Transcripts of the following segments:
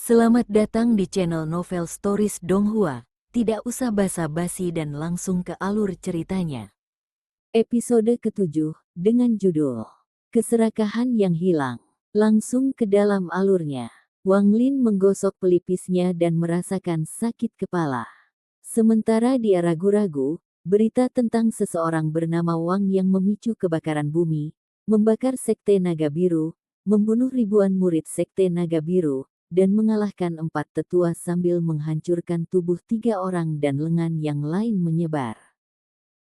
Selamat datang di channel Novel Stories Donghua. Tidak usah basa-basi dan langsung ke alur ceritanya. Episode ke-7 dengan judul Keserakahan yang Hilang. Langsung ke dalam alurnya. Wang Lin menggosok pelipisnya dan merasakan sakit kepala. Sementara dia ragu-ragu, berita tentang seseorang bernama Wang yang memicu kebakaran bumi, membakar Sekte Naga Biru, membunuh ribuan murid Sekte Naga Biru, dan mengalahkan 4 tetua sambil menghancurkan tubuh 3 orang dan lengan yang lain menyebar.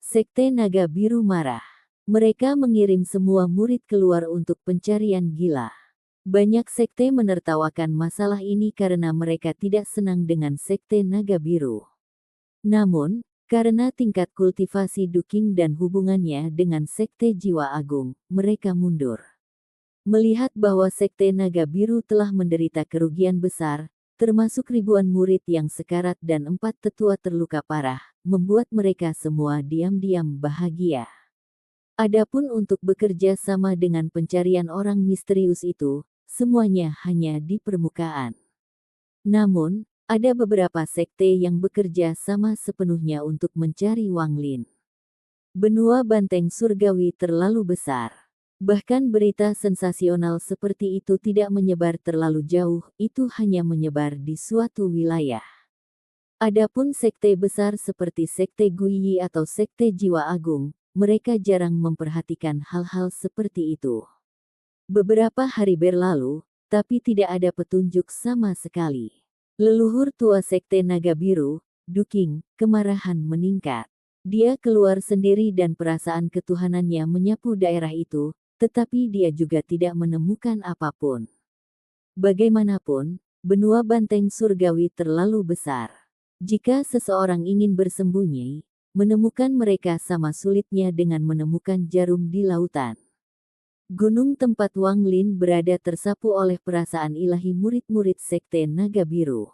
Sekte Naga Biru marah. Mereka mengirim semua murid keluar untuk pencarian gila. Banyak sekte menertawakan masalah ini karena mereka tidak senang dengan Sekte Naga Biru. Namun, karena tingkat kultivasi Duking dan hubungannya dengan Sekte Jiwa Agung, mereka mundur. Melihat bahwa Sekte Naga Biru telah menderita kerugian besar, termasuk ribuan murid yang sekarat dan 4 tetua terluka parah, membuat mereka semua diam-diam bahagia. Adapun untuk bekerja sama dengan pencarian orang misterius itu, semuanya hanya di permukaan. Namun, ada beberapa sekte yang bekerja sama sepenuhnya untuk mencari Wang Lin. Benua Banteng Surgawi terlalu besar. Bahkan berita sensasional seperti itu tidak menyebar terlalu jauh, itu hanya menyebar di suatu wilayah. Adapun sekte besar seperti Sekte Guiyi atau Sekte Jiwa Agung, mereka jarang memperhatikan hal-hal seperti itu. Beberapa hari berlalu, tapi tidak ada petunjuk sama sekali. Leluhur tua Sekte Naga Biru, Duking, kemarahan meningkat. Dia keluar sendiri dan perasaan ketuhanannya menyapu daerah itu, tetapi dia juga tidak menemukan apapun. Bagaimanapun, benua Banteng Surgawi terlalu besar. Jika seseorang ingin bersembunyi, menemukan mereka sama sulitnya dengan menemukan jarum di lautan. Gunung tempat Wang Lin berada tersapu oleh perasaan ilahi murid-murid Sekte Naga Biru.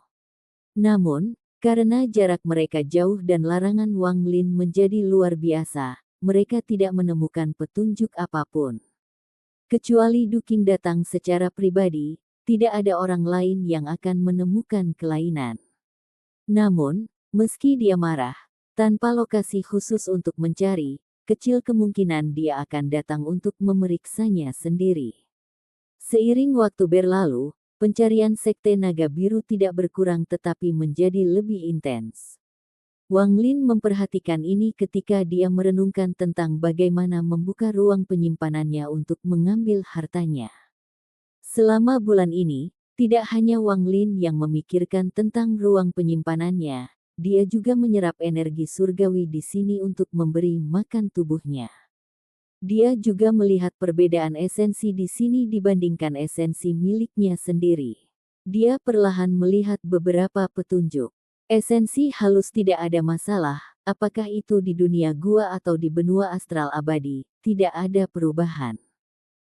Namun, karena jarak mereka jauh dan larangan Wang Lin menjadi luar biasa, mereka tidak menemukan petunjuk apapun. Kecuali Duking datang secara pribadi, tidak ada orang lain yang akan menemukan kelainan. Namun, meski dia marah, tanpa lokasi khusus untuk mencari, kecil kemungkinan dia akan datang untuk memeriksanya sendiri. Seiring waktu berlalu, pencarian Sekte Naga Biru tidak berkurang tetapi menjadi lebih intens. Wang Lin memperhatikan ini ketika dia merenungkan tentang bagaimana membuka ruang penyimpanannya untuk mengambil hartanya. Selama bulan ini, tidak hanya Wang Lin yang memikirkan tentang ruang penyimpanannya, dia juga menyerap energi surgawi di sini untuk memberi makan tubuhnya. Dia juga melihat perbedaan esensi di sini dibandingkan esensi miliknya sendiri. Dia perlahan melihat beberapa petunjuk. Esensi halus tidak ada masalah, apakah itu di dunia gua atau di benua astral abadi, tidak ada perubahan.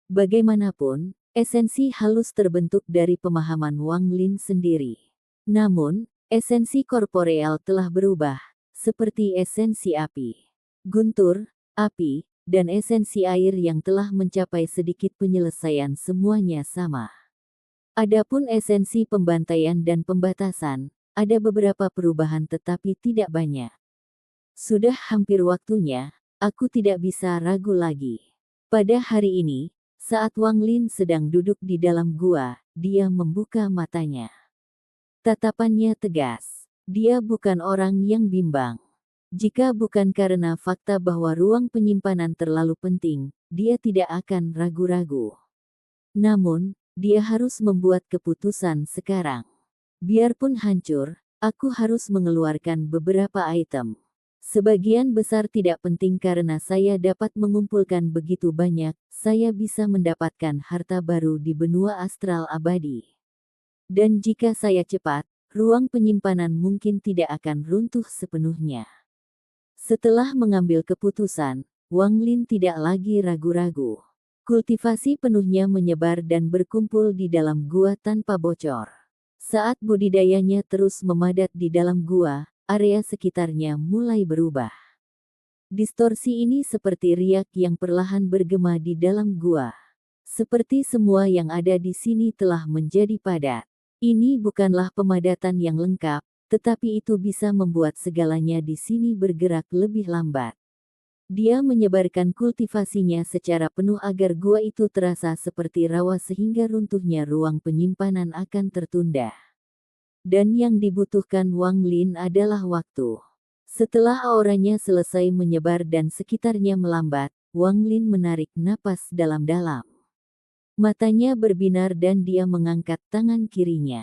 Bagaimanapun, esensi halus terbentuk dari pemahaman Wang Lin sendiri. Namun, esensi korporeal telah berubah, seperti esensi api, guntur, api, dan esensi air yang telah mencapai sedikit penyelesaian semuanya sama. Adapun esensi pembantaian dan pembatasan, ada beberapa perubahan tetapi tidak banyak. Sudah hampir waktunya, aku tidak bisa ragu lagi. Pada hari ini, saat Wang Lin sedang duduk di dalam gua, dia membuka matanya. Tatapannya tegas. Dia bukan orang yang bimbang. Jika bukan karena fakta bahwa ruang penyimpanan terlalu penting, dia tidak akan ragu-ragu. Namun, dia harus membuat keputusan sekarang. Biarpun hancur, aku harus mengeluarkan beberapa item. Sebagian besar tidak penting karena saya dapat mengumpulkan begitu banyak, saya bisa mendapatkan harta baru di benua astral abadi. Dan jika saya cepat, ruang penyimpanan mungkin tidak akan runtuh sepenuhnya. Setelah mengambil keputusan, Wang Lin tidak lagi ragu-ragu. Kultivasi penuhnya menyebar dan berkumpul di dalam gua tanpa bocor. Saat budidayanya terus memadat di dalam gua, area sekitarnya mulai berubah. Distorsi ini seperti riak yang perlahan bergema di dalam gua. Seperti semua yang ada di sini telah menjadi padat. Ini bukanlah pemadatan yang lengkap, tetapi itu bisa membuat segalanya di sini bergerak lebih lambat. Dia menyebarkan kultivasinya secara penuh agar gua itu terasa seperti rawa sehingga runtuhnya ruang penyimpanan akan tertunda. Dan yang dibutuhkan Wang Lin adalah waktu. Setelah auranya selesai menyebar dan sekitarnya melambat, Wang Lin menarik napas dalam-dalam. Matanya berbinar dan dia mengangkat tangan kirinya.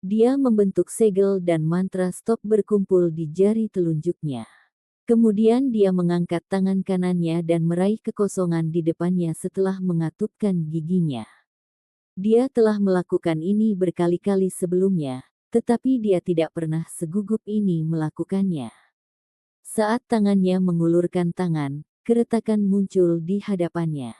Dia membentuk segel dan mantra stop berkumpul di jari telunjuknya. Kemudian dia mengangkat tangan kanannya dan meraih kekosongan di depannya setelah mengatupkan giginya. Dia telah melakukan ini berkali-kali sebelumnya, tetapi dia tidak pernah segugup ini melakukannya. Saat tangannya mengulurkan tangan, keretakan muncul di hadapannya.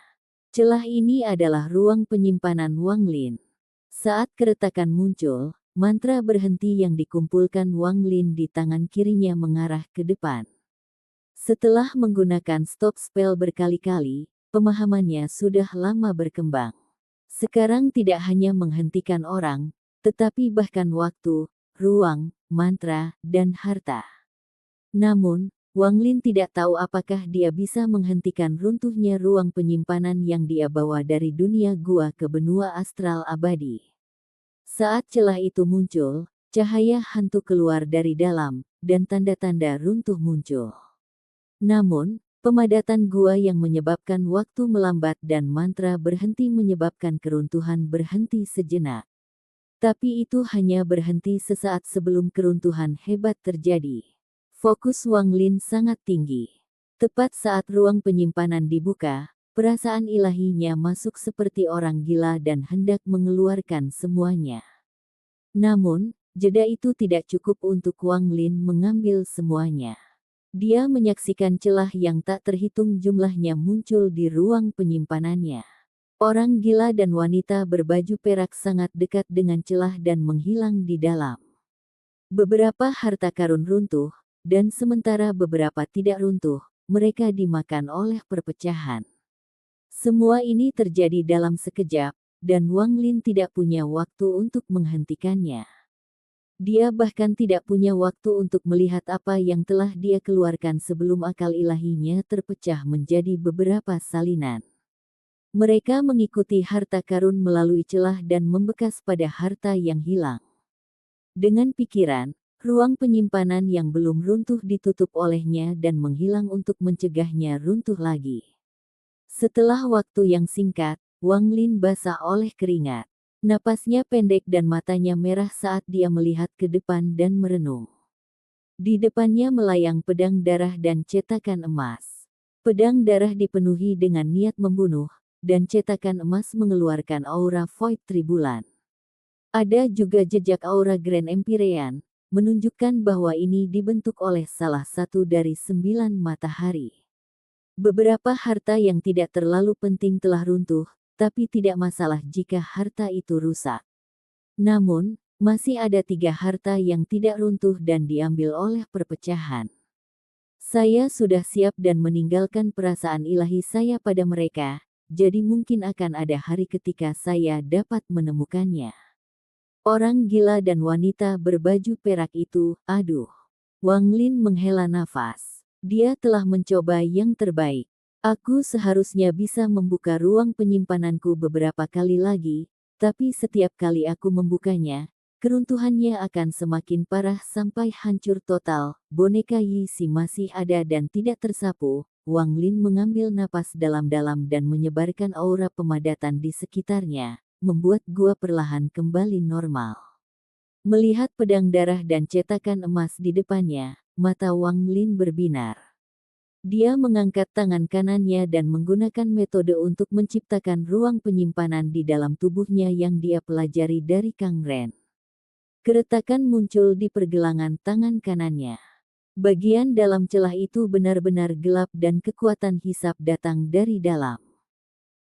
Celah ini adalah ruang penyimpanan Wang Lin. Saat keretakan muncul, mantra berhenti yang dikumpulkan Wang Lin di tangan kirinya mengarah ke depan. Setelah menggunakan stop spell berkali-kali, pemahamannya sudah lama berkembang. Sekarang tidak hanya menghentikan orang, tetapi bahkan waktu, ruang, mantra, dan harta. Namun, Wang Lin tidak tahu apakah dia bisa menghentikan runtuhnya ruang penyimpanan yang dia bawa dari dunia gua ke benua astral abadi. Saat celah itu muncul, cahaya hantu keluar dari dalam, dan tanda-tanda runtuh muncul. Namun, pemadatan gua yang menyebabkan waktu melambat dan mantra berhenti menyebabkan keruntuhan berhenti sejenak. Tapi itu hanya berhenti sesaat sebelum keruntuhan hebat terjadi. Fokus Wang Lin sangat tinggi. Tepat saat ruang penyimpanan dibuka, perasaan ilahinya masuk seperti orang gila dan hendak mengeluarkan semuanya. Namun, jeda itu tidak cukup untuk Wang Lin mengambil semuanya. Dia menyaksikan celah yang tak terhitung jumlahnya muncul di ruang penyimpanannya. Orang gila dan wanita berbaju perak sangat dekat dengan celah dan menghilang di dalam. Beberapa harta karun runtuh, dan sementara beberapa tidak runtuh, mereka dimakan oleh perpecahan. Semua ini terjadi dalam sekejap, dan Wang Lin tidak punya waktu untuk menghentikannya. Dia bahkan tidak punya waktu untuk melihat apa yang telah dia keluarkan sebelum akal ilahinya terpecah menjadi beberapa salinan. Mereka mengikuti harta karun melalui celah dan membekas pada harta yang hilang. Dengan pikiran, ruang penyimpanan yang belum runtuh ditutup olehnya dan menghilang untuk mencegahnya runtuh lagi. Setelah waktu yang singkat, Wang Lin basah oleh keringat. Napasnya pendek dan matanya merah saat dia melihat ke depan dan merenung. Di depannya melayang pedang darah dan cetakan emas. Pedang darah dipenuhi dengan niat membunuh, dan cetakan emas mengeluarkan aura Void Tribulan. Ada juga jejak aura Grand Empyrean, menunjukkan bahwa ini dibentuk oleh salah satu dari 9 matahari. Beberapa harta yang tidak terlalu penting telah runtuh, tapi tidak masalah jika harta itu rusak. Namun, masih ada 3 harta yang tidak runtuh dan diambil oleh perpecahan. Saya sudah siap dan meninggalkan perasaan ilahi saya pada mereka, jadi mungkin akan ada hari ketika saya dapat menemukannya. Orang gila dan wanita berbaju perak itu, aduh. Wang Lin menghela nafas. Dia telah mencoba yang terbaik. Aku seharusnya bisa membuka ruang penyimpananku beberapa kali lagi, tapi setiap kali aku membukanya, keruntuhannya akan semakin parah sampai hancur total. Boneka Yi Si masih ada dan tidak tersapu. Wang Lin mengambil napas dalam-dalam dan menyebarkan aura pemadatan di sekitarnya, membuat gua perlahan kembali normal. Melihat pedang darah dan cetakan emas di depannya, mata Wang Lin berbinar. Dia mengangkat tangan kanannya dan menggunakan metode untuk menciptakan ruang penyimpanan di dalam tubuhnya yang dia pelajari dari Kang Ren. Keretakan muncul di pergelangan tangan kanannya. Bagian dalam celah itu benar-benar gelap dan kekuatan hisap datang dari dalam.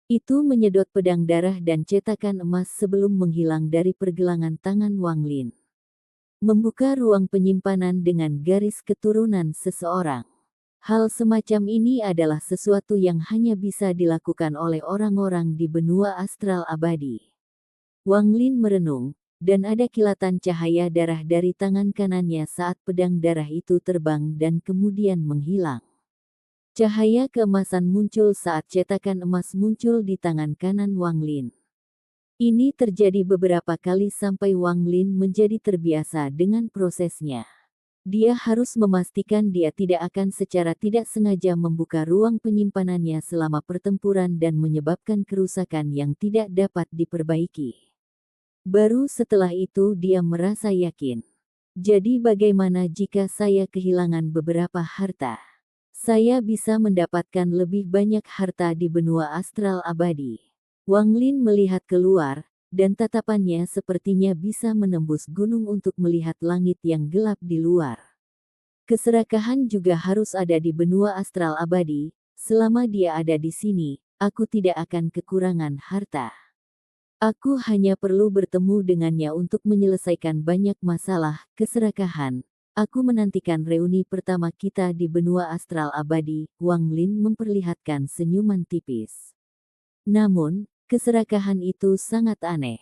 Itu menyedot pedang darah dan cetakan emas sebelum menghilang dari pergelangan tangan Wang Lin. Membuka ruang penyimpanan dengan garis keturunan seseorang. Hal semacam ini adalah sesuatu yang hanya bisa dilakukan oleh orang-orang di benua astral abadi. Wang Lin merenung, dan ada kilatan cahaya darah dari tangan kanannya saat pedang darah itu terbang dan kemudian menghilang. Cahaya keemasan muncul saat cetakan emas muncul di tangan kanan Wang Lin. Ini terjadi beberapa kali sampai Wang Lin menjadi terbiasa dengan prosesnya. Dia harus memastikan dia tidak akan secara tidak sengaja membuka ruang penyimpanannya selama pertempuran dan menyebabkan kerusakan yang tidak dapat diperbaiki. Baru setelah itu dia merasa yakin. Jadi bagaimana jika saya kehilangan beberapa harta? Saya bisa mendapatkan lebih banyak harta di benua astral abadi. Wang Lin melihat keluar, dan tatapannya sepertinya bisa menembus gunung untuk melihat langit yang gelap di luar. Keserakahan juga harus ada di benua astral abadi. Selama dia ada di sini, aku tidak akan kekurangan harta. Aku hanya perlu bertemu dengannya untuk menyelesaikan banyak masalah keserakahan. Aku menantikan reuni pertama kita di benua astral abadi. Wang Lin memperlihatkan senyuman tipis. Namun, keserakahan itu sangat aneh.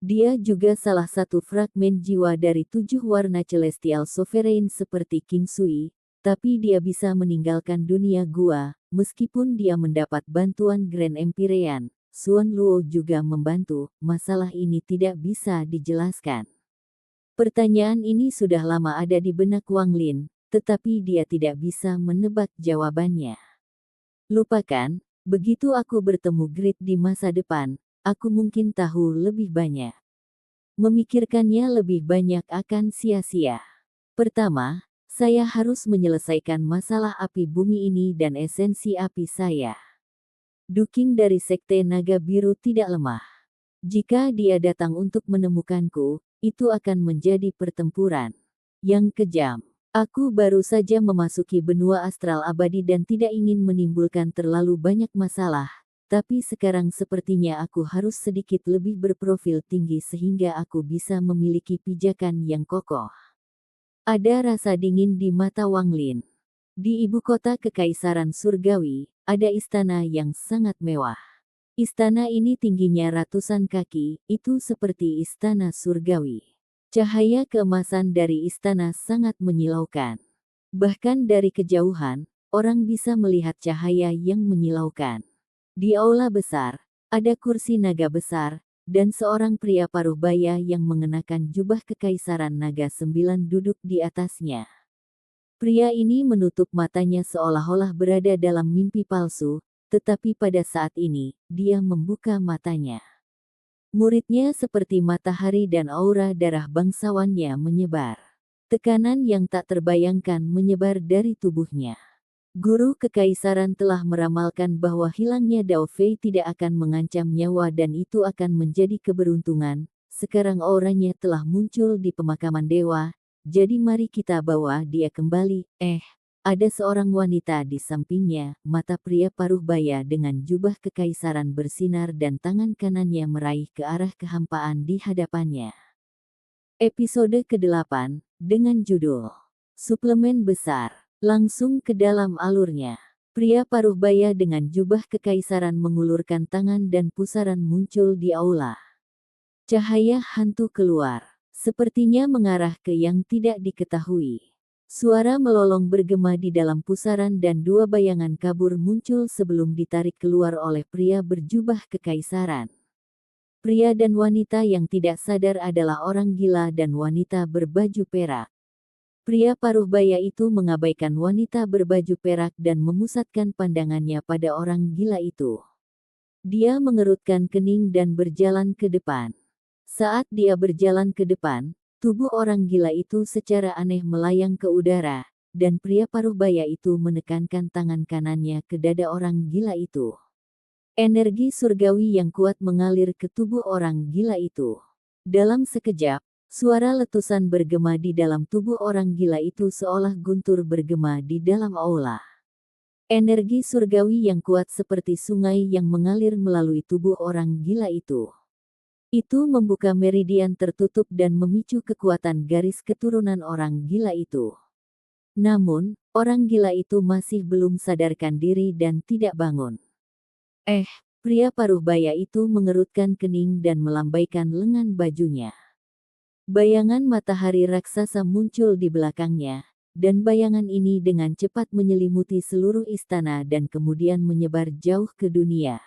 Dia juga salah satu fragmen jiwa dari 7 warna celestial sovereign seperti King Sui, tapi dia bisa meninggalkan dunia gua, meskipun dia mendapat bantuan Grand Empyrean. Xuan Luo juga membantu, masalah ini tidak bisa dijelaskan. Pertanyaan ini sudah lama ada di benak Wang Lin, tetapi dia tidak bisa menebak jawabannya. Lupakan, begitu aku bertemu Grid di masa depan, aku mungkin tahu lebih banyak. Memikirkannya lebih banyak akan sia-sia. Pertama, saya harus menyelesaikan masalah api bumi ini dan esensi api saya. Duking dari Sekte Naga Biru tidak lemah. Jika dia datang untuk menemukanku, itu akan menjadi pertempuran yang kejam. Aku baru saja memasuki benua astral abadi dan tidak ingin menimbulkan terlalu banyak masalah, tapi sekarang sepertinya aku harus sedikit lebih berprofil tinggi sehingga aku bisa memiliki pijakan yang kokoh. Ada rasa dingin di mata Wang Lin. Di ibu kota Kekaisaran Surgawi, ada istana yang sangat mewah. Istana ini tingginya ratusan kaki, itu seperti istana surgawi. Cahaya keemasan dari istana sangat menyilaukan. Bahkan dari kejauhan, orang bisa melihat cahaya yang menyilaukan. Di aula besar, ada kursi naga besar, dan seorang pria paruh baya yang mengenakan jubah Kekaisaran Naga 9 duduk di atasnya. Pria ini menutup matanya seolah-olah berada dalam mimpi palsu, tetapi pada saat ini, dia membuka matanya. Muridnya seperti matahari dan aura darah bangsawannya menyebar. Tekanan yang tak terbayangkan menyebar dari tubuhnya. Guru Kekaisaran telah meramalkan bahwa hilangnya Dao Fei tidak akan mengancam nyawa dan itu akan menjadi keberuntungan. Sekarang auranya telah muncul di pemakaman dewa. Jadi mari kita bawa dia kembali. Ada seorang wanita di sampingnya, mata pria paruh baya dengan jubah kekaisaran bersinar dan tangan kanannya meraih ke arah kehampaan di hadapannya. Episode ke-8, dengan judul Suplemen Besar, langsung ke dalam alurnya. Pria paruh baya dengan jubah kekaisaran mengulurkan tangan dan pusaran muncul di aula. Cahaya hantu keluar. Sepertinya mengarah ke yang tidak diketahui. Suara melolong bergema di dalam pusaran dan 2 bayangan kabur muncul sebelum ditarik keluar oleh pria berjubah kekaisaran. Pria dan wanita yang tidak sadar adalah orang gila dan wanita berbaju perak. Pria paruh baya itu mengabaikan wanita berbaju perak dan memusatkan pandangannya pada orang gila itu. Dia mengerutkan kening dan berjalan ke depan. Saat dia berjalan ke depan, tubuh orang gila itu secara aneh melayang ke udara, dan pria paruh baya itu menekankan tangan kanannya ke dada orang gila itu. Energi surgawi yang kuat mengalir ke tubuh orang gila itu. Dalam sekejap, suara letusan bergema di dalam tubuh orang gila itu seolah guntur bergema di dalam aula. Energi surgawi yang kuat seperti sungai yang mengalir melalui tubuh orang gila itu. Itu membuka meridian tertutup dan memicu kekuatan garis keturunan orang gila itu. Namun, orang gila itu masih belum sadarkan diri dan tidak bangun. Pria paruh baya itu mengerutkan kening dan melambaikan lengan bajunya. Bayangan matahari raksasa muncul di belakangnya, dan bayangan ini dengan cepat menyelimuti seluruh istana dan kemudian menyebar jauh ke dunia.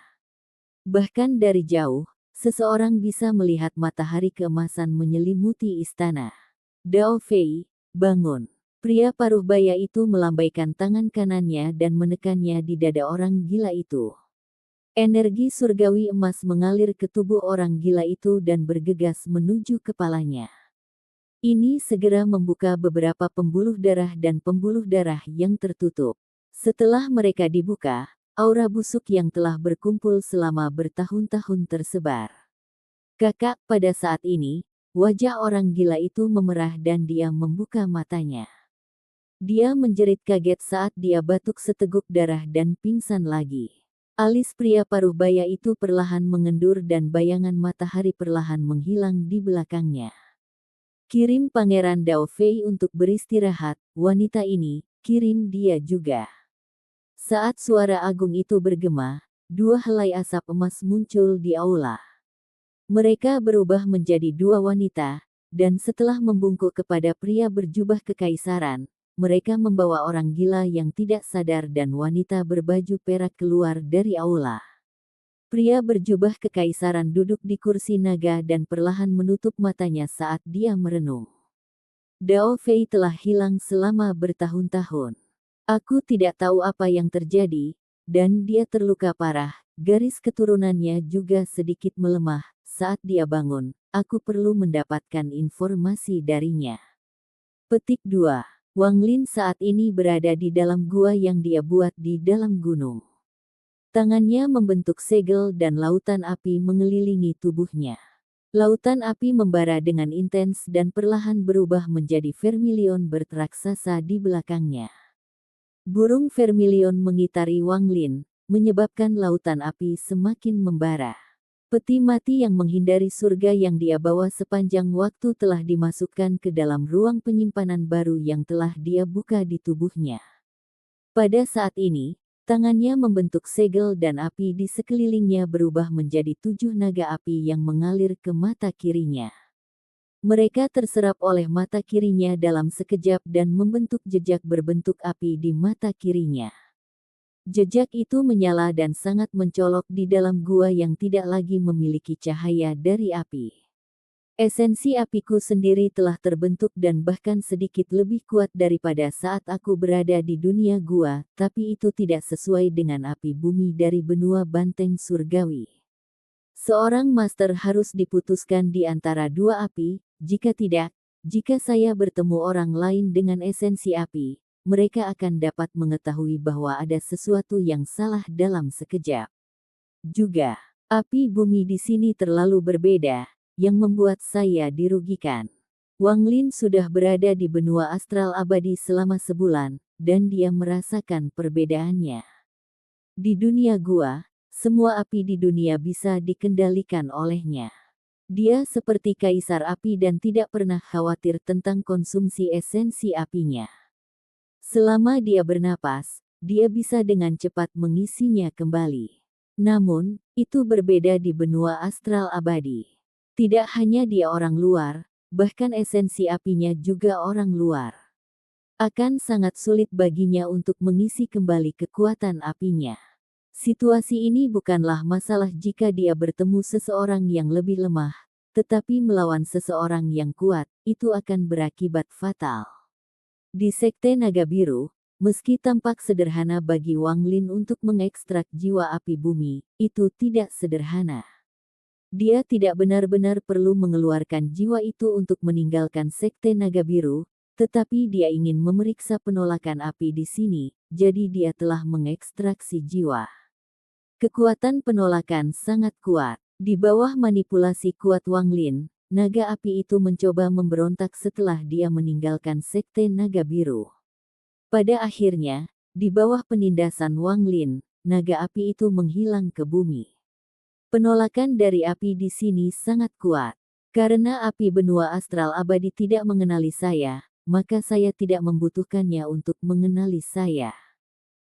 Bahkan dari jauh, seseorang bisa melihat matahari keemasan menyelimuti istana. Dao Fei, bangun. Pria paruh baya itu melambaikan tangan kanannya dan menekannya di dada orang gila itu. Energi surgawi emas mengalir ke tubuh orang gila itu dan bergegas menuju kepalanya. Ini segera membuka beberapa pembuluh darah dan pembuluh darah yang tertutup. Setelah mereka dibuka, aura busuk yang telah berkumpul selama bertahun-tahun tersebar. Kakak, pada saat ini, wajah orang gila itu memerah dan dia membuka matanya. Dia menjerit kaget saat dia batuk seteguk darah dan pingsan lagi. Alis pria paruh baya itu perlahan mengendur dan bayangan matahari perlahan menghilang di belakangnya. Kirim Pangeran Dao Fei untuk beristirahat, wanita ini, kirim dia juga. Saat suara agung itu bergema, dua helai asap emas muncul di aula. Mereka berubah menjadi dua wanita, dan setelah membungkuk kepada pria berjubah kekaisaran, mereka membawa orang gila yang tidak sadar dan wanita berbaju perak keluar dari aula. Pria berjubah kekaisaran duduk di kursi naga dan perlahan menutup matanya saat dia merenung. Dao Fei telah hilang selama bertahun-tahun. Aku tidak tahu apa yang terjadi, dan dia terluka parah. Garis keturunannya juga sedikit melemah. Saat dia bangun, aku perlu mendapatkan informasi darinya. Petik 2. Wang Lin saat ini berada di dalam gua yang dia buat di dalam gunung. Tangannya membentuk segel dan lautan api mengelilingi tubuhnya. Lautan api membara dengan intens dan perlahan berubah menjadi vermilion berraksasa di belakangnya. Burung vermilion mengitari Wang Lin, menyebabkan lautan api semakin membara. Peti mati yang menghindari surga yang dia bawa sepanjang waktu telah dimasukkan ke dalam ruang penyimpanan baru yang telah dia buka di tubuhnya. Pada saat ini, tangannya membentuk segel dan api di sekelilingnya berubah menjadi 7 naga api yang mengalir ke mata kirinya. Mereka terserap oleh mata kirinya dalam sekejap dan membentuk jejak berbentuk api di mata kirinya. Jejak itu menyala dan sangat mencolok di dalam gua yang tidak lagi memiliki cahaya dari api. Esensi apiku sendiri telah terbentuk dan bahkan sedikit lebih kuat daripada saat aku berada di dunia gua, tapi itu tidak sesuai dengan api bumi dari benua banteng surgawi. Seorang master harus diputuskan di antara dua api, jika tidak, jika saya bertemu orang lain dengan esensi api, mereka akan dapat mengetahui bahwa ada sesuatu yang salah dalam sekejap. Juga, api bumi di sini terlalu berbeda, yang membuat saya dirugikan. Wang Lin sudah berada di benua astral abadi selama sebulan, dan dia merasakan perbedaannya. Di dunia gua, semua api di dunia bisa dikendalikan olehnya. Dia seperti kaisar api dan tidak pernah khawatir tentang konsumsi esensi apinya. Selama dia bernapas, dia bisa dengan cepat mengisinya kembali. Namun, itu berbeda di benua astral abadi. Tidak hanya dia orang luar, bahkan esensi apinya juga orang luar. Akan sangat sulit baginya untuk mengisi kembali kekuatan apinya. Situasi ini bukanlah masalah jika dia bertemu seseorang yang lebih lemah, tetapi melawan seseorang yang kuat, itu akan berakibat fatal. Di Sekte Naga Biru, meski tampak sederhana bagi Wang Lin untuk mengekstrak jiwa api bumi, itu tidak sederhana. Dia tidak benar-benar perlu mengeluarkan jiwa itu untuk meninggalkan Sekte Naga Biru, tetapi dia ingin memeriksa penolakan api di sini, jadi dia telah mengekstraksi jiwa. Kekuatan penolakan sangat kuat. Di bawah manipulasi kuat Wang Lin, naga api itu mencoba memberontak setelah dia meninggalkan Sekte Naga Biru. Pada akhirnya, di bawah penindasan Wang Lin, naga api itu menghilang ke bumi. Penolakan dari api di sini sangat kuat. Karena api benua astral abadi tidak mengenali saya, maka saya tidak membutuhkannya untuk mengenali saya.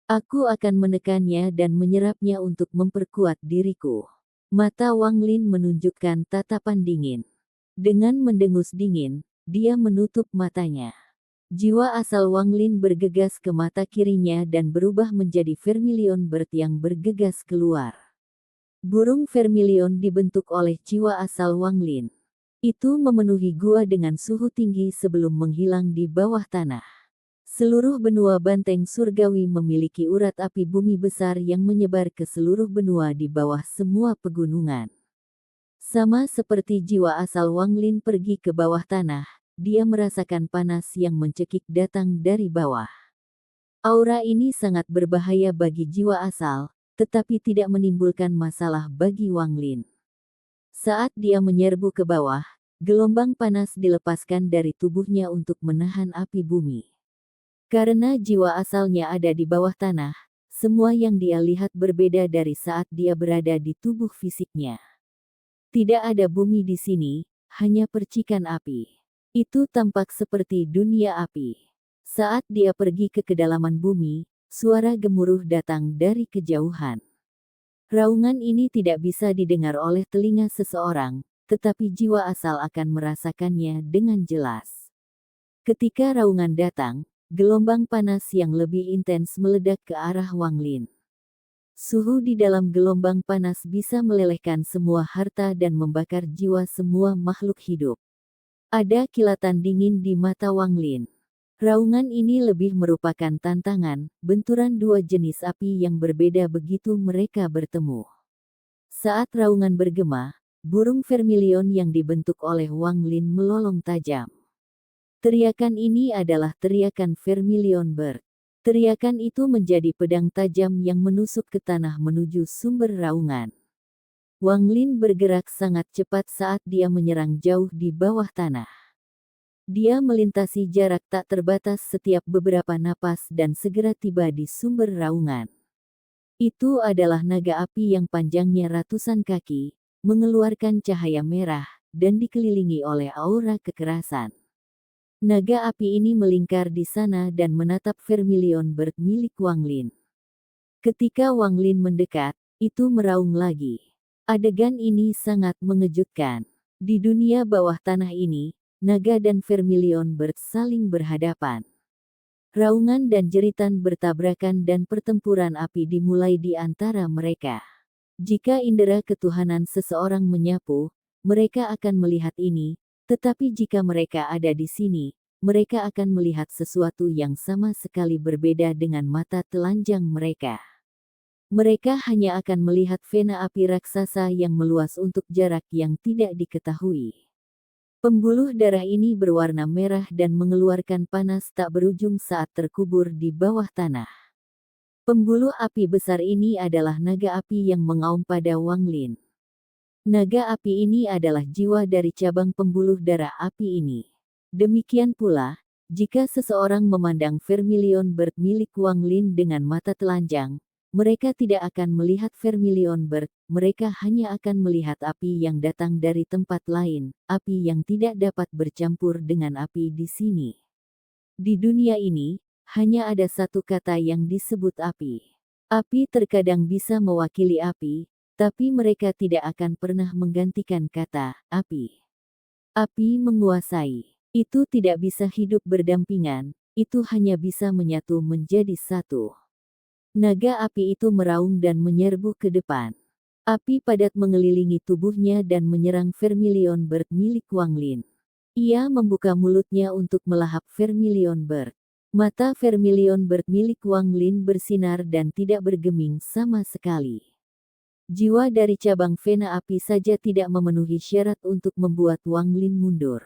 Aku akan menekannya dan menyerapnya untuk memperkuat diriku. Mata Wang Lin menunjukkan tatapan dingin. Dengan mendengus dingin, dia menutup matanya. Jiwa asal Wang Lin bergegas ke mata kirinya dan berubah menjadi vermilion bird yang bergegas keluar. Burung vermilion dibentuk oleh jiwa asal Wang Lin. Itu memenuhi gua dengan suhu tinggi sebelum menghilang di bawah tanah. Seluruh benua banteng surgawi memiliki urat api bumi besar yang menyebar ke seluruh benua di bawah semua pegunungan. Sama seperti jiwa asal Wang Lin pergi ke bawah tanah, dia merasakan panas yang mencekik datang dari bawah. Aura ini sangat berbahaya bagi jiwa asal, tetapi tidak menimbulkan masalah bagi Wang Lin. Saat dia menyerbu ke bawah, gelombang panas dilepaskan dari tubuhnya untuk menahan api bumi. Karena jiwa asalnya ada di bawah tanah, semua yang dia lihat berbeda dari saat dia berada di tubuh fisiknya. Tidak ada bumi di sini, hanya percikan api. Itu tampak seperti dunia api. Saat dia pergi ke kedalaman bumi, suara gemuruh datang dari kejauhan. Raungan ini tidak bisa didengar oleh telinga seseorang, tetapi jiwa asal akan merasakannya dengan jelas. Ketika raungan datang, gelombang panas yang lebih intens meledak ke arah Wang Lin. Suhu di dalam gelombang panas bisa melelehkan semua harta dan membakar jiwa semua makhluk hidup. Ada kilatan dingin di mata Wang Lin. Raungan ini lebih merupakan tantangan, benturan dua jenis api yang berbeda begitu mereka bertemu. Saat raungan bergema, burung vermilion yang dibentuk oleh Wang Lin melolong tajam. Teriakan ini adalah teriakan vermilion bird. Teriakan itu menjadi pedang tajam yang menusuk ke tanah menuju sumber raungan. Wang Lin bergerak sangat cepat saat dia menyerang jauh di bawah tanah. Dia melintasi jarak tak terbatas setiap beberapa napas dan segera tiba di sumber raungan. Itu adalah naga api yang panjangnya ratusan kaki, mengeluarkan cahaya merah, dan dikelilingi oleh aura kekerasan. Naga api ini melingkar di sana dan menatap vermilion bird milik Wang Lin. Ketika Wang Lin mendekat, itu meraung lagi. Adegan ini sangat mengejutkan. Di dunia bawah tanah ini, naga dan vermilion bird saling berhadapan. Raungan dan jeritan bertabrakan dan pertempuran api dimulai di antara mereka. Jika indera ketuhanan seseorang menyapu, mereka akan melihat ini. Tetapi jika mereka ada di sini, mereka akan melihat sesuatu yang sama sekali berbeda dengan mata telanjang mereka. Mereka hanya akan melihat vena api raksasa yang meluas untuk jarak yang tidak diketahui. Pembuluh darah ini berwarna merah dan mengeluarkan panas tak berujung saat terkubur di bawah tanah. Pembuluh api besar ini adalah naga api yang mengaum pada Wang Lin. Naga api ini adalah jiwa dari cabang pembuluh darah api ini. Demikian pula, jika seseorang memandang vermilion bird milik Wang Lin dengan mata telanjang, mereka tidak akan melihat vermilion bird, mereka hanya akan melihat api yang datang dari tempat lain, api yang tidak dapat bercampur dengan api di sini. Di dunia ini, hanya ada satu kata yang disebut api. Api terkadang bisa mewakili api, tapi mereka tidak akan pernah menggantikan kata api. Api menguasai. Itu tidak bisa hidup berdampingan, itu hanya bisa menyatu menjadi satu. Naga api itu meraung dan menyerbu ke depan. Api padat mengelilingi tubuhnya dan menyerang vermilion bird milik Wang Lin. Ia membuka mulutnya untuk melahap vermilion bird. Mata vermilion bird milik Wang Lin bersinar dan tidak bergeming sama sekali. Jiwa dari cabang vena api saja tidak memenuhi syarat untuk membuat Wang Lin mundur.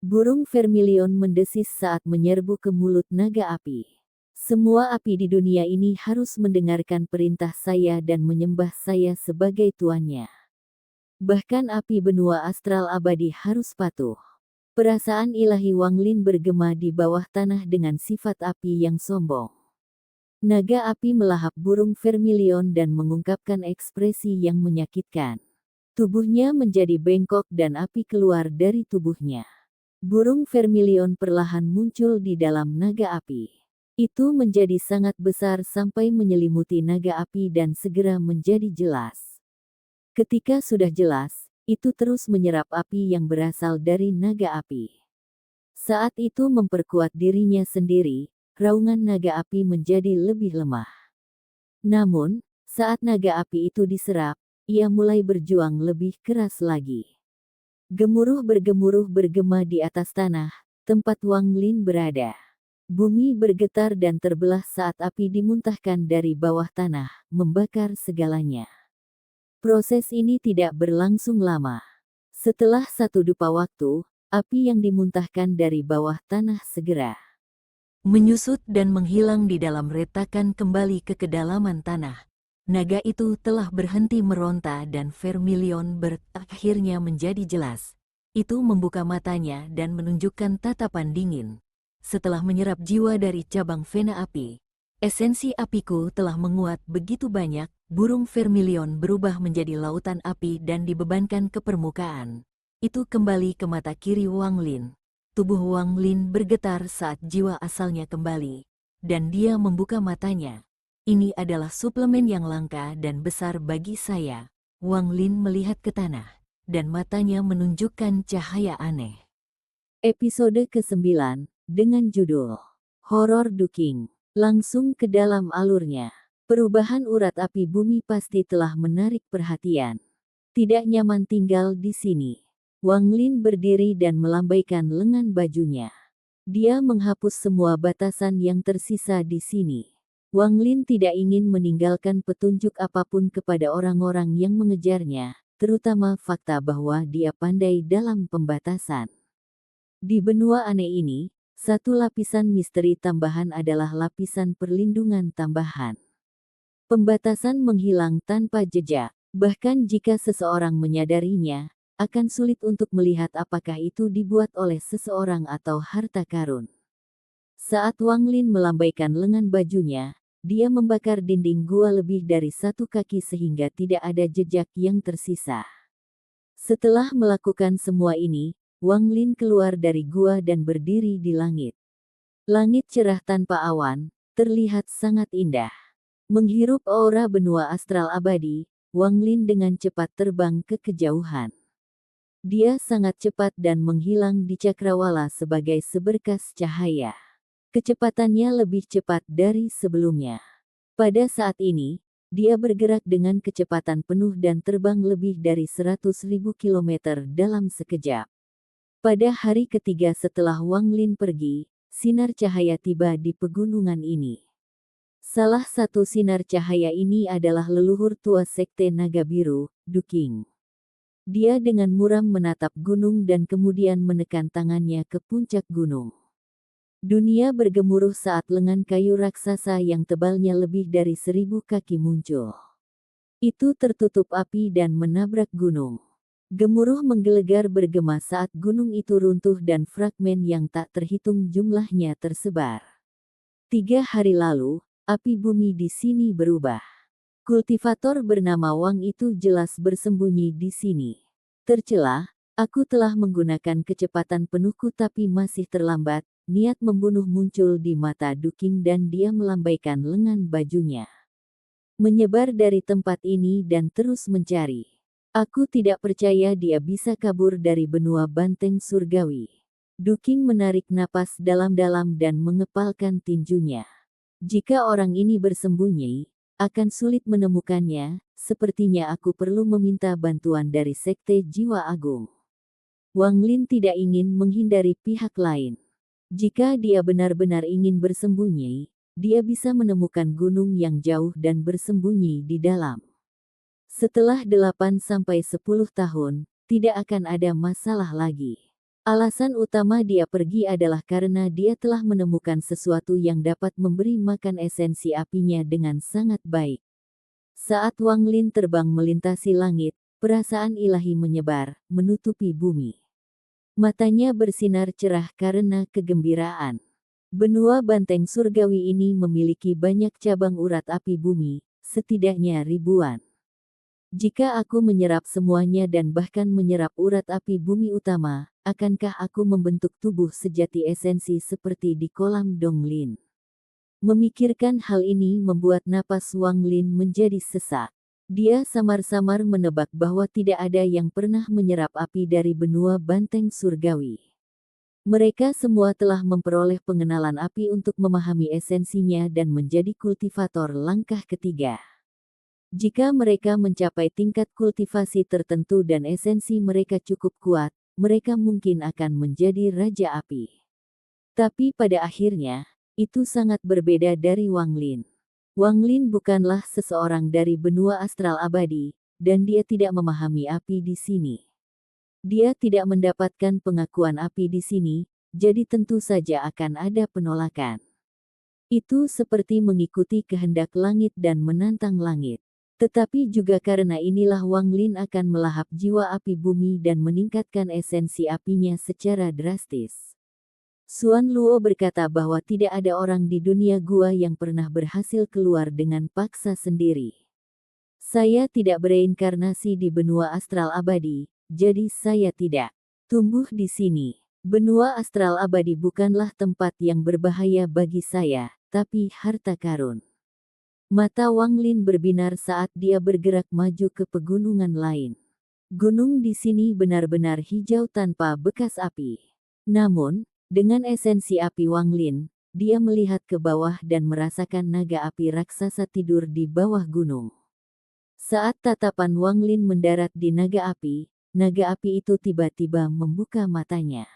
Burung vermilion mendesis saat menyerbu ke mulut naga api. Semua api di dunia ini harus mendengarkan perintah saya dan menyembah saya sebagai tuannya. Bahkan api benua astral abadi harus patuh. Perasaan ilahi Wang Lin bergema di bawah tanah dengan sifat api yang sombong. Naga api melahap burung vermilion dan mengungkapkan ekspresi yang menyakitkan. Tubuhnya menjadi bengkok dan api keluar dari tubuhnya. Burung vermilion perlahan muncul di dalam naga api. Itu menjadi sangat besar sampai menyelimuti naga api dan segera menjadi jelas. Ketika sudah jelas, itu terus menyerap api yang berasal dari naga api. Saat itu memperkuat dirinya sendiri, raungan naga api menjadi lebih lemah. Namun, saat naga api itu diserap, ia mulai berjuang lebih keras lagi. Gemuruh bergema di atas tanah, tempat Wang Lin berada. Bumi bergetar dan terbelah saat api dimuntahkan dari bawah tanah, membakar segalanya. Proses ini tidak berlangsung lama. Setelah satu dupa waktu, api yang dimuntahkan dari bawah tanah segera menyusut dan menghilang di dalam retakan kembali ke kedalaman tanah. Naga itu telah berhenti meronta dan Vermilion akhirnya menjadi jelas. Itu membuka matanya dan menunjukkan tatapan dingin. Setelah menyerap jiwa dari cabang vena api, esensi apiku telah menguat begitu banyak, burung Vermilion berubah menjadi lautan api dan dibebankan ke permukaan. Itu kembali ke mata kiri Wang Lin. Tubuh Wang Lin bergetar saat jiwa asalnya kembali, dan dia membuka matanya. Ini adalah suplemen yang langka dan besar bagi saya. Wang Lin melihat ke tanah, dan matanya menunjukkan cahaya aneh. Episode ke-9, dengan judul Horor Duking. Langsung ke dalam alurnya. Perubahan urat api bumi pasti telah menarik perhatian. Tidak nyaman tinggal di sini. Wang Lin berdiri dan melambaikan lengan bajunya. Dia menghapus semua batasan yang tersisa di sini. Wang Lin tidak ingin meninggalkan petunjuk apapun kepada orang-orang yang mengejarnya, terutama fakta bahwa dia pandai dalam pembatasan. Di benua aneh ini, satu lapisan misteri tambahan adalah lapisan perlindungan tambahan. Pembatasan menghilang tanpa jejak, bahkan jika seseorang menyadarinya, akan sulit untuk melihat apakah itu dibuat oleh seseorang atau harta karun. Saat Wang Lin melambaikan lengan bajunya, dia membakar dinding gua lebih dari 1 kaki sehingga tidak ada jejak yang tersisa. Setelah melakukan semua ini, Wang Lin keluar dari gua dan berdiri di langit. Langit cerah tanpa awan, terlihat sangat indah. Menghirup aura benua astral abadi, Wang Lin dengan cepat terbang ke kejauhan. Dia sangat cepat dan menghilang di cakrawala sebagai seberkas cahaya. Kecepatannya lebih cepat dari sebelumnya. Pada saat ini, dia bergerak dengan kecepatan penuh dan terbang lebih dari 100.000 kilometer dalam sekejap. Pada hari ketiga setelah Wang Lin pergi, sinar cahaya tiba di pegunungan ini. Salah satu sinar cahaya ini adalah leluhur tua sekte naga biru, Duking. Dia dengan muram menatap gunung dan kemudian menekan tangannya ke puncak gunung. Dunia bergemuruh saat lengan kayu raksasa yang tebalnya lebih dari 1.000 kaki muncul. Itu tertutup api dan menabrak gunung. Gemuruh menggelegar bergema saat gunung itu runtuh dan fragmen yang tak terhitung jumlahnya tersebar. 3 hari lalu, api bumi di sini berubah. Kultivator bernama Wang itu jelas bersembunyi di sini. Tercela, aku telah menggunakan kecepatan penuhku tapi masih terlambat. Niat membunuh muncul di mata Duking dan dia melambaikan lengan bajunya. Menyebar dari tempat ini dan terus mencari. Aku tidak percaya dia bisa kabur dari benua banteng surgawi. Duking menarik napas dalam-dalam dan mengepalkan tinjunya. Jika orang ini bersembunyi, akan sulit menemukannya, sepertinya aku perlu meminta bantuan dari Sekte Jiwa Agung. Wang Lin tidak ingin menghindari pihak lain. Jika dia benar-benar ingin bersembunyi, dia bisa menemukan gunung yang jauh dan bersembunyi di dalam. Setelah 8-10 tahun, tidak akan ada masalah lagi. Alasan utama dia pergi adalah karena dia telah menemukan sesuatu yang dapat memberi makan esensi apinya dengan sangat baik. Saat Wang Lin terbang melintasi langit, perasaan ilahi menyebar, menutupi bumi. Matanya bersinar cerah karena kegembiraan. Benua banteng surgawi ini memiliki banyak cabang urat api bumi, setidaknya ribuan. Jika aku menyerap semuanya dan bahkan menyerap urat api bumi utama, akankah aku membentuk tubuh sejati esensi seperti di kolam Donglin? Memikirkan hal ini membuat napas Wang Lin menjadi sesak. Dia samar-samar menebak bahwa tidak ada yang pernah menyerap api dari benua banteng surgawi. Mereka semua telah memperoleh pengenalan api untuk memahami esensinya dan menjadi kultivator langkah ketiga. Jika mereka mencapai tingkat kultivasi tertentu dan esensi mereka cukup kuat, mereka mungkin akan menjadi raja api. Tapi pada akhirnya, itu sangat berbeda dari Wang Lin. Wang Lin bukanlah seseorang dari benua astral abadi, dan dia tidak memahami api di sini. Dia tidak mendapatkan pengakuan api di sini, jadi tentu saja akan ada penolakan. Itu seperti mengikuti kehendak langit dan menantang langit. Tetapi juga karena inilah Wang Lin akan melahap jiwa api bumi dan meningkatkan esensi apinya secara drastis. Xuan Luo berkata bahwa tidak ada orang di dunia gua yang pernah berhasil keluar dengan paksa sendiri. Saya tidak bereinkarnasi di benua astral abadi, jadi saya tidak tumbuh di sini. Benua astral abadi bukanlah tempat yang berbahaya bagi saya, tapi harta karun. Mata Wang Lin berbinar saat dia bergerak maju ke pegunungan lain. Gunung di sini benar-benar hijau tanpa bekas api. Namun, dengan esensi api Wang Lin, dia melihat ke bawah dan merasakan naga api raksasa tidur di bawah gunung. Saat tatapan Wang Lin mendarat di naga api itu tiba-tiba membuka matanya.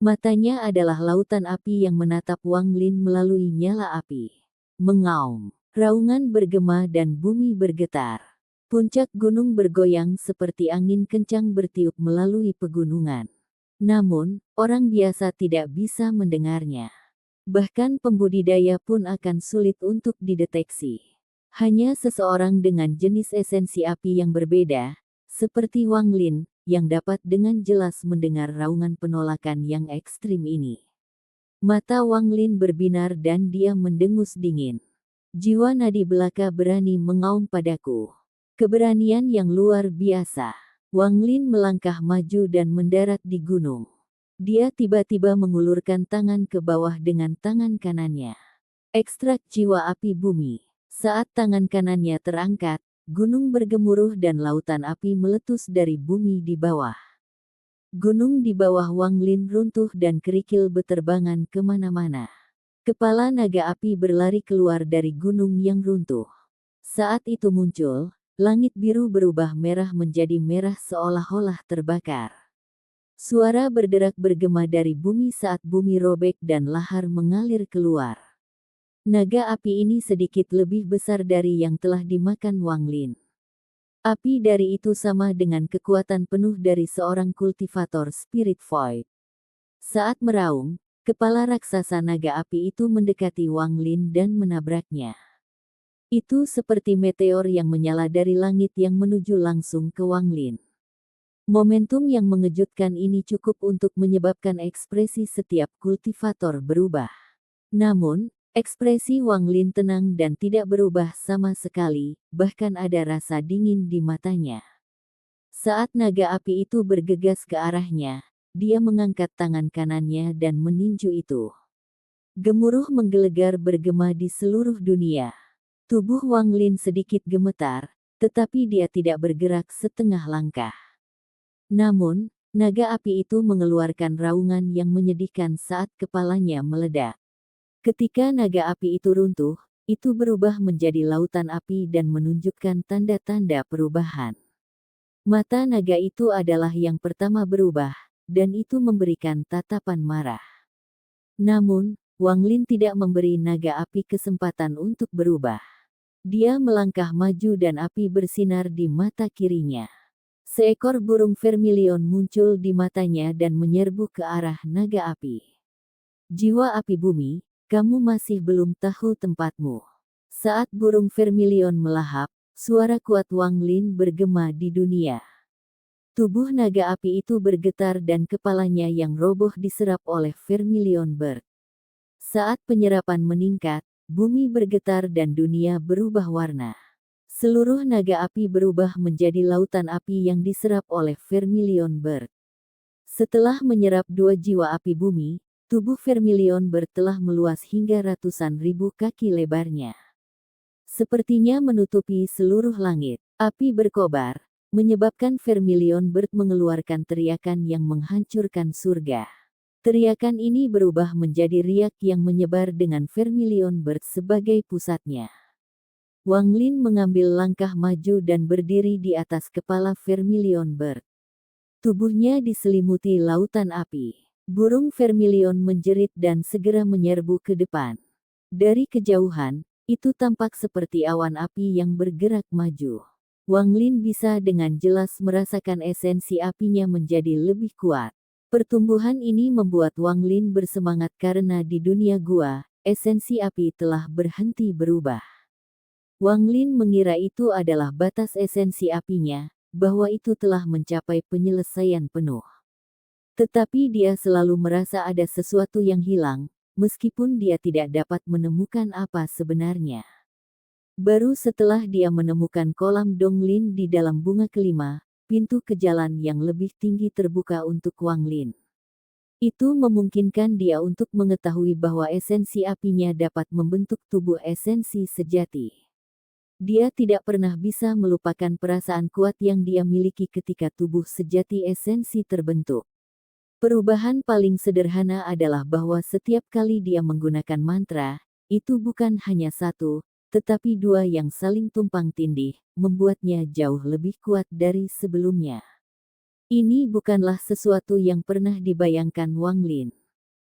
Matanya adalah lautan api yang menatap Wang Lin melalui nyala api. Mengaum, raungan bergema dan bumi bergetar. Puncak gunung bergoyang seperti angin kencang bertiup melalui pegunungan. Namun, orang biasa tidak bisa mendengarnya. Bahkan pembudidaya pun akan sulit untuk dideteksi. Hanya seseorang dengan jenis esensi api yang berbeda, seperti Wang Lin, yang dapat dengan jelas mendengar raungan penolakan yang ekstrim ini. Mata Wang Lin berbinar dan dia mendengus dingin. Jiwa nadi belaka berani mengaum padaku. Keberanian yang luar biasa. Wang Lin melangkah maju dan mendarat di gunung. Dia tiba-tiba mengulurkan tangan ke bawah dengan tangan kanannya. Ekstrak jiwa api bumi. Saat tangan kanannya terangkat, gunung bergemuruh dan lautan api meletus dari bumi di bawah. Gunung di bawah Wang Lin runtuh dan kerikil beterbangan kemana-mana. Kepala naga api berlari keluar dari gunung yang runtuh. Saat itu muncul, langit biru berubah merah menjadi merah seolah-olah terbakar. Suara berderak bergema dari bumi saat bumi robek dan lahar mengalir keluar. Naga api ini sedikit lebih besar dari yang telah dimakan Wang Lin. Api dari itu sama dengan kekuatan penuh dari seorang kultivator spirit void. Saat meraung, kepala raksasa naga api itu mendekati Wang Lin dan menabraknya. Itu seperti meteor yang menyala dari langit yang menuju langsung ke Wang Lin. Momentum yang mengejutkan ini cukup untuk menyebabkan ekspresi setiap kultivator berubah. Namun, ekspresi Wang Lin tenang dan tidak berubah sama sekali, bahkan ada rasa dingin di matanya. Saat naga api itu bergegas ke arahnya, dia mengangkat tangan kanannya dan meninju itu. Gemuruh menggelegar bergema di seluruh dunia. Tubuh Wang Lin sedikit gemetar, tetapi dia tidak bergerak setengah langkah. Namun, naga api itu mengeluarkan raungan yang menyedihkan saat kepalanya meledak. Ketika naga api itu runtuh, itu berubah menjadi lautan api dan menunjukkan tanda-tanda perubahan. Mata naga itu adalah yang pertama berubah, dan itu memberikan tatapan marah. Namun, Wang Lin tidak memberi naga api kesempatan untuk berubah. Dia melangkah maju dan api bersinar di mata kirinya. Seekor burung vermilion muncul di matanya dan menyerbu ke arah naga api. Jiwa api bumi, kamu masih belum tahu tempatmu. Saat burung vermilion melahap, suara kuat Wang Lin bergema di dunia. Tubuh naga api itu bergetar dan kepalanya yang roboh diserap oleh vermilion bird. Saat penyerapan meningkat, bumi bergetar dan dunia berubah warna. Seluruh naga api berubah menjadi lautan api yang diserap oleh vermilion bird. Setelah menyerap 2 jiwa api bumi, tubuh vermilion bird telah meluas hingga ratusan ribu kaki lebarnya. sepertinya menutupi seluruh langit. Api berkobar, menyebabkan Vermilion Bird mengeluarkan teriakan yang menghancurkan surga. Teriakan ini berubah menjadi riak yang menyebar dengan Vermilion Bird sebagai pusatnya. Wang Lin mengambil langkah maju dan berdiri di atas kepala Vermilion Bird. Tubuhnya diselimuti lautan api. Burung Vermilion menjerit dan segera menyerbu ke depan. Dari kejauhan, itu tampak seperti awan api yang bergerak maju. Wang Lin bisa dengan jelas merasakan esensi apinya menjadi lebih kuat. Pertumbuhan ini membuat Wang Lin bersemangat karena di dunia gua, esensi api telah berhenti berubah. Wang Lin mengira itu adalah batas esensi apinya, bahwa itu telah mencapai penyelesaian penuh. Tetapi dia selalu merasa ada sesuatu yang hilang, meskipun dia tidak dapat menemukan apa sebenarnya. Baru setelah dia menemukan kolam Donglin di dalam bunga kelima, pintu ke jalan yang lebih tinggi terbuka untuk Wang Lin. Itu memungkinkan dia untuk mengetahui bahwa esensi apinya dapat membentuk tubuh esensi sejati. Dia tidak pernah bisa melupakan perasaan kuat yang dia miliki ketika tubuh sejati esensi terbentuk. Perubahan paling sederhana adalah bahwa setiap kali dia menggunakan mantra, itu bukan hanya satu, tetapi dua yang saling tumpang tindih, membuatnya jauh lebih kuat dari sebelumnya. Ini bukanlah sesuatu yang pernah dibayangkan Wang Lin.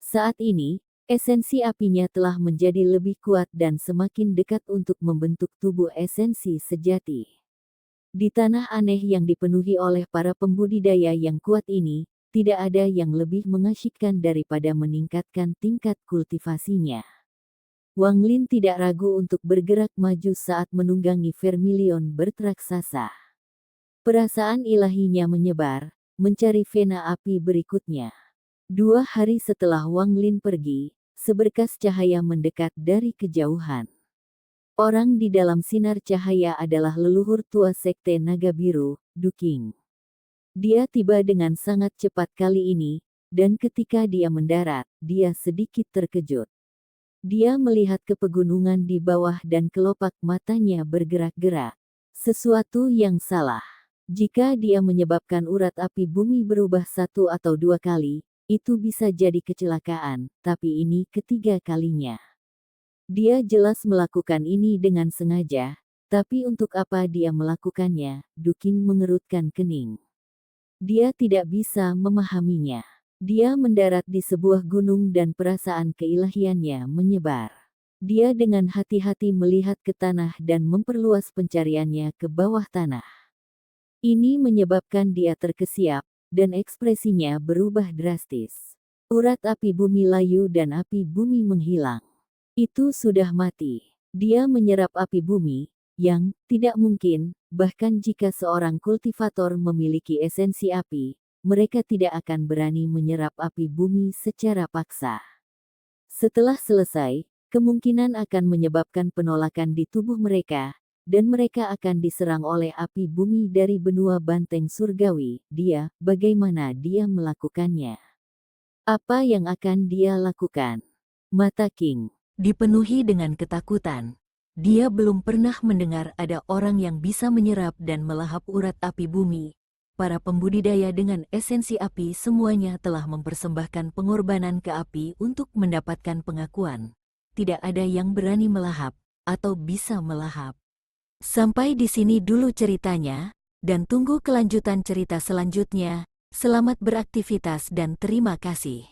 Saat ini, esensi apinya telah menjadi lebih kuat dan semakin dekat untuk membentuk tubuh esensi sejati. Di tanah aneh yang dipenuhi oleh para pembudidaya yang kuat ini, tidak ada yang lebih mengasyikkan daripada meningkatkan tingkat kultivasinya. Wang Lin tidak ragu untuk bergerak maju saat menunggangi Vermilion Bird raksasa. Perasaan ilahinya menyebar, mencari vena api berikutnya. 2 hari setelah Wang Lin pergi, seberkas cahaya mendekat dari kejauhan. Orang di dalam sinar cahaya adalah leluhur tua sekte naga biru, Duking. Dia tiba dengan sangat cepat kali ini, dan ketika dia mendarat, dia sedikit terkejut. Dia melihat ke pegunungan di bawah dan kelopak matanya bergerak-gerak. Sesuatu yang salah. Jika dia menyebabkan urat api bumi berubah 1 atau 2 kali, itu bisa jadi kecelakaan, tapi ini ketiga kalinya. Dia jelas melakukan ini dengan sengaja, tapi untuk apa dia melakukannya? Duking mengerutkan kening. Dia tidak bisa memahaminya. Dia mendarat di sebuah gunung dan perasaan keilahiannya menyebar. Dia dengan hati-hati melihat ke tanah dan memperluas pencariannya ke bawah tanah. Ini menyebabkan dia terkesiap, dan ekspresinya berubah drastis. Urat api bumi layu dan api bumi menghilang. Itu sudah mati. Dia menyerap api bumi, yang tidak mungkin, bahkan jika seorang kultivator memiliki esensi api, mereka tidak akan berani menyerap api bumi secara paksa. Setelah selesai, kemungkinan akan menyebabkan penolakan di tubuh mereka, dan mereka akan diserang oleh api bumi dari benua banteng surgawi. Bagaimana dia melakukannya? Apa yang akan dia lakukan? Mata King dipenuhi dengan ketakutan. Dia belum pernah mendengar ada orang yang bisa menyerap dan melahap urat api bumi. Para pembudidaya dengan esensi api semuanya telah mempersembahkan pengorbanan ke api untuk mendapatkan pengakuan. Tidak ada yang berani melahap, atau bisa melahap. Sampai di sini dulu ceritanya, dan tunggu kelanjutan cerita selanjutnya. Selamat beraktivitas dan terima kasih.